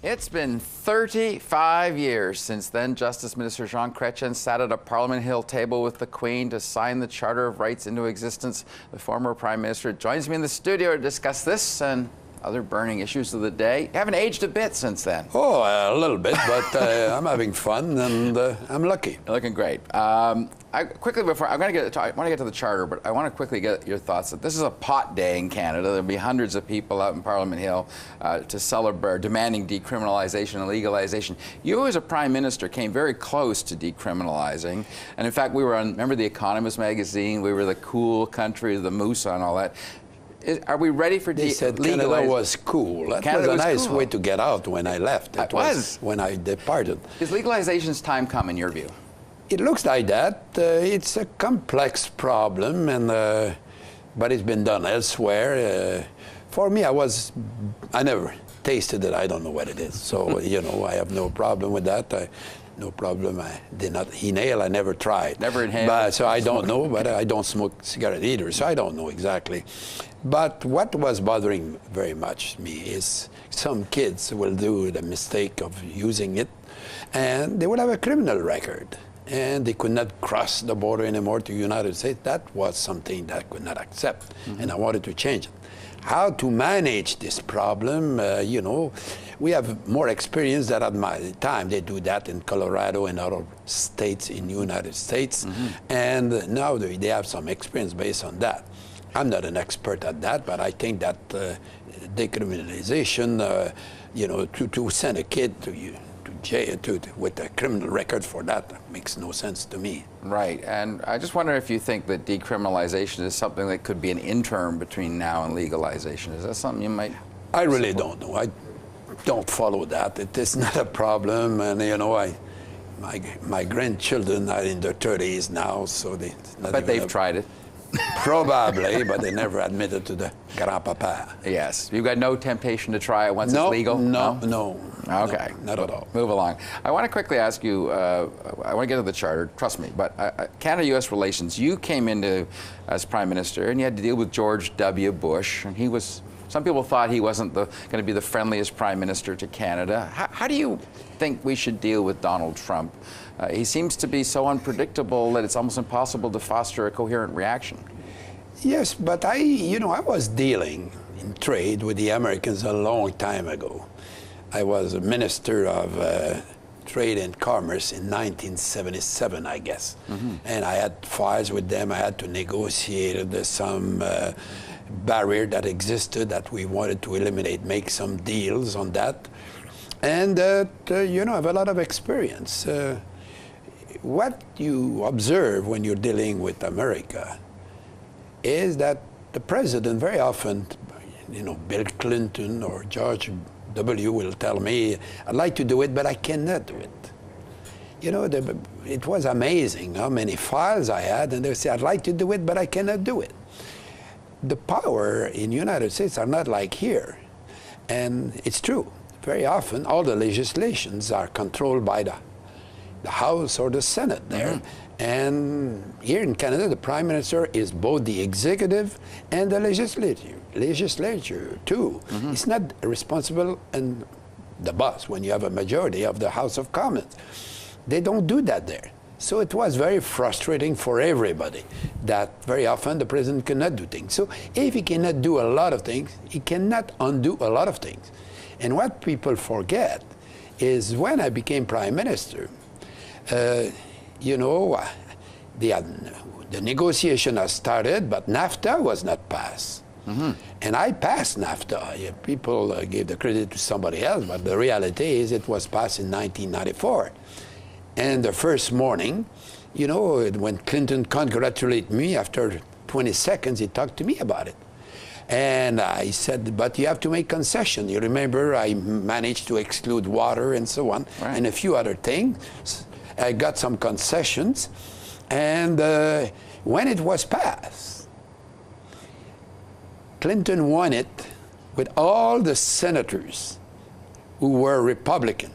It's been 35 years since then Justice Minister Jean Chretien sat at a Parliament Hill table with the Queen to sign the Charter of Rights into existence. The former Prime Minister joins me in the studio to discuss this and other burning issues of the day. You haven't aged a bit since then. Oh, a little bit, but I'm having fun and I'm lucky. You're looking great. Quickly before, I want to get to the Charter, but I want to quickly get your thoughts. This is a pot day in Canada. There'll be hundreds of people out in Parliament Hill to celebrate, demanding decriminalization and legalization. You, as a Prime Minister, came very close to decriminalizing, and in fact, we were on, remember The Economist magazine? We were the cool country, the moose on all that. Are we ready for They said Canada was cool. That was a nice way to get out when I left. It was when I departed. Is legalization's time come, in your view? It looks like that. It's a complex problem, and but it's been done elsewhere. For me, I never tasted it. I don't know what it is. So, you know, I have no problem with that. No problem. I did not inhale. I never tried. Never inhaled. But, so I don't know, but I don't smoke cigarette either, so I don't know exactly. But what was bothering very much me is some kids will do the mistake of using it, and they will have a criminal record, and they could not cross the border anymore to the United States. That was something that I could not accept, and I wanted to change it. How to manage this problem, you know, we have more experience than at my time. They do that in Colorado and other states in the United States, and now they have some experience based on that. I'm not an expert at that, but I think that decriminalization, you know, to send a kid to jail with a criminal record for that makes no sense to me. Right, and I just wonder if you think that decriminalization is something that could be an interim between now and legalization. Is that something you might I really don't know. I don't follow that. It is not a problem, and you know, my grandchildren are in their 30s now, so they've tried it. Probably, but they never admitted to the grandpapa. Yes. You've got no temptation to try it once it's legal? No. Okay. No, not at all. Move along. I want to quickly ask you, I want to get to the Charter, trust me, but Canada-U.S. relations, you came into as Prime Minister and you had to deal with George W. Bush, and he was, some people thought he wasn't going to be the friendliest Prime Minister to Canada. How do you think we should deal with Donald Trump? He seems to be so unpredictable that it's almost impossible to foster a coherent reaction. Yes, but you know, I was dealing in trade with the Americans a long time ago. I was a Minister of Trade and Commerce in 1977, I guess. And I had files with them. I had to negotiate some barrier that existed that we wanted to eliminate, make some deals on that. And, you know, I have a lot of experience. What you observe when you're dealing with America is that the president very often, you know, Bill Clinton or George W. will tell me, I'd like to do it, but I cannot do it. You know, it was amazing how many files I had, and they say, I'd like to do it, but I cannot do it. The power in the United States are not like here. And it's true. Very often, all the legislations are controlled by the House or the Senate there. And here in Canada, the Prime Minister is both the executive and the legislature too. It's not responsible and the boss when you have a majority of the House of Commons. They don't do that there. So it was very frustrating for everybody that very often the president cannot do things. So if he cannot do a lot of things, he cannot undo a lot of things. And what people forget is when I became Prime Minister, you know, the negotiation has started, but NAFTA was not passed. And I passed NAFTA. People gave the credit to somebody else, but the reality is it was passed in 1994. And the first morning, you know, when Clinton congratulated me, after 20 seconds, he talked to me about it. And I said, but you have to make concession. You remember I managed to exclude water and so on, and a few other things. I got some concessions, and when it was passed, Clinton won it with all the senators who were Republican,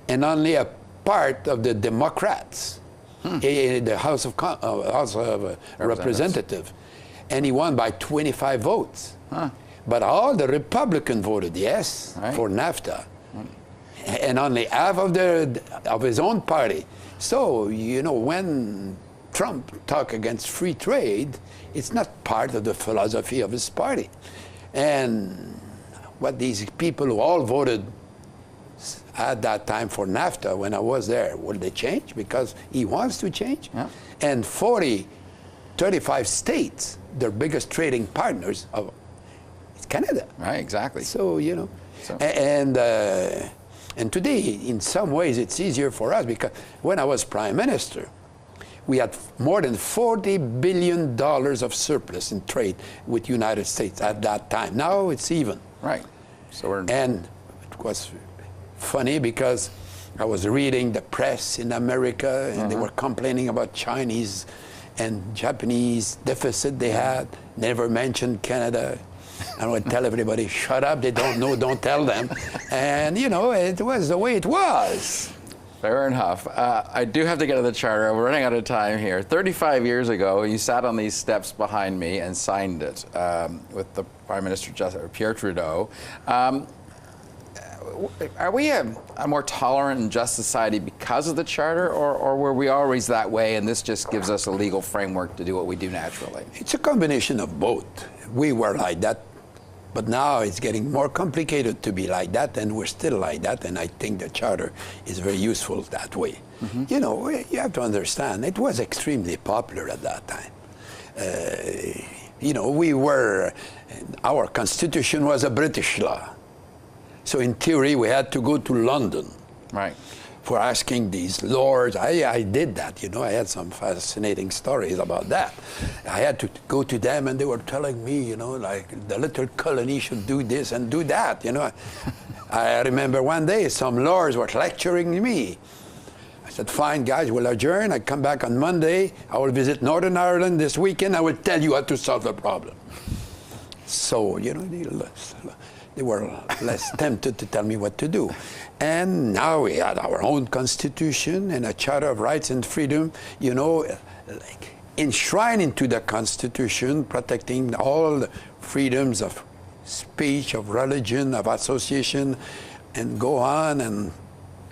and only a part of the Democrats in the House of Representatives. And he won by 25 votes. But all the Republicans voted yes for NAFTA. And only half of his own party. So, you know, when Trump talk against free trade, it's not part of the philosophy of his party. And what these people who all voted at that time for NAFTA, when I was there, will they change? Because he wants to change. Yeah. And 35 states, their biggest trading partners of Canada. Right, exactly. So, you know, and today, in some ways, it's easier for us because when I was Prime Minister, we had more than $40 billion of surplus in trade with the United States at that time. Now it's even. Right. So and it was funny because I was reading the press in America, and they were complaining about Chinese and Japanese deficit they had, never mentioned Canada. I would tell everybody, shut up, they don't know, don't tell them. And, you know, it was the way it was. Fair enough. I do have to get to the charter. We're running out of time here. 35 years ago, you sat on these steps behind me and signed it with the Prime Minister Pierre Trudeau. Are we a more tolerant and just society because of the charter, or were we always that way and this just gives us a legal framework to do what we do naturally? It's a combination of both. We were like that, but now it's getting more complicated to be like that, and we're still like that, and I think the charter is very useful that way. You know, you have to understand, it was extremely popular at that time. You know, our constitution was a British law. So in theory, we had to go to London. Right. For asking these lords. I did that, you know. I had some fascinating stories about that. I had to go to them, and they were telling me, you know, like the little colony should do this and do that, you know. I remember one day some lords were lecturing me. I said, fine, guys, we'll adjourn. I come back on Monday. I will visit Northern Ireland this weekend. I will tell you how to solve the problem. So, you know, they were less tempted to tell me what to do. And now we had our own constitution and a Charter of Rights and Freedom, you know, like enshrined into the constitution, protecting all the freedoms of speech, of religion, of association, and go on, and,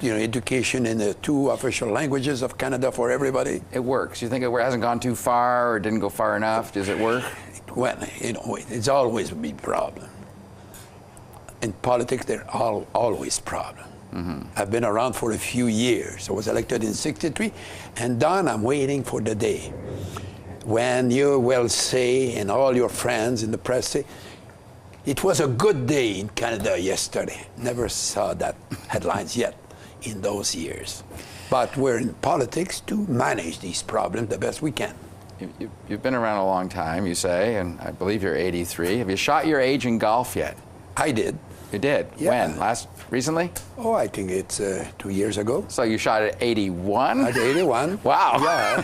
you know, education in the 2 official languages of Canada for everybody. It works. You think it hasn't gone too far or didn't go far enough? Does it work? Well, you know, it's always a big problem. In politics, there are always problems. I've been around for a few years. I was elected in '63, and Don, I'm waiting for the day when you will say, and all your friends in the press say, it was a good day in Canada yesterday. Never saw that headlines yet in those years. But we're in politics to manage these problems the best we can. You've been around a long time, you say, and I believe you're 83. Have you shot your age in golf yet? I did. You did? Yeah. When? Recently? Oh, I think it's 2 years ago. So you shot at 81? At 81. Wow. Yeah.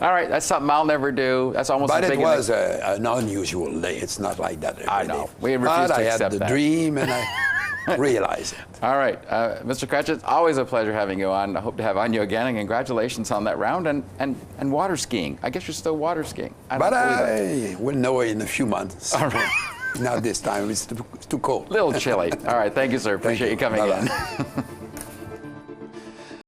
All right, that's something I'll never do. That's almost but as big it was an unusual day. It's not like that every I know. day. We refuse to I accept had the that. dream, and I realized it. All right, Mr. Chretien, it's always a pleasure having you on. I hope to have on you again, and congratulations on that round and water skiing. I guess you're still water skiing. But I will know in a few months. All right. Not this time. It's too cold. A little chilly. All right, thank you, sir. Appreciate you coming Bye-bye. in.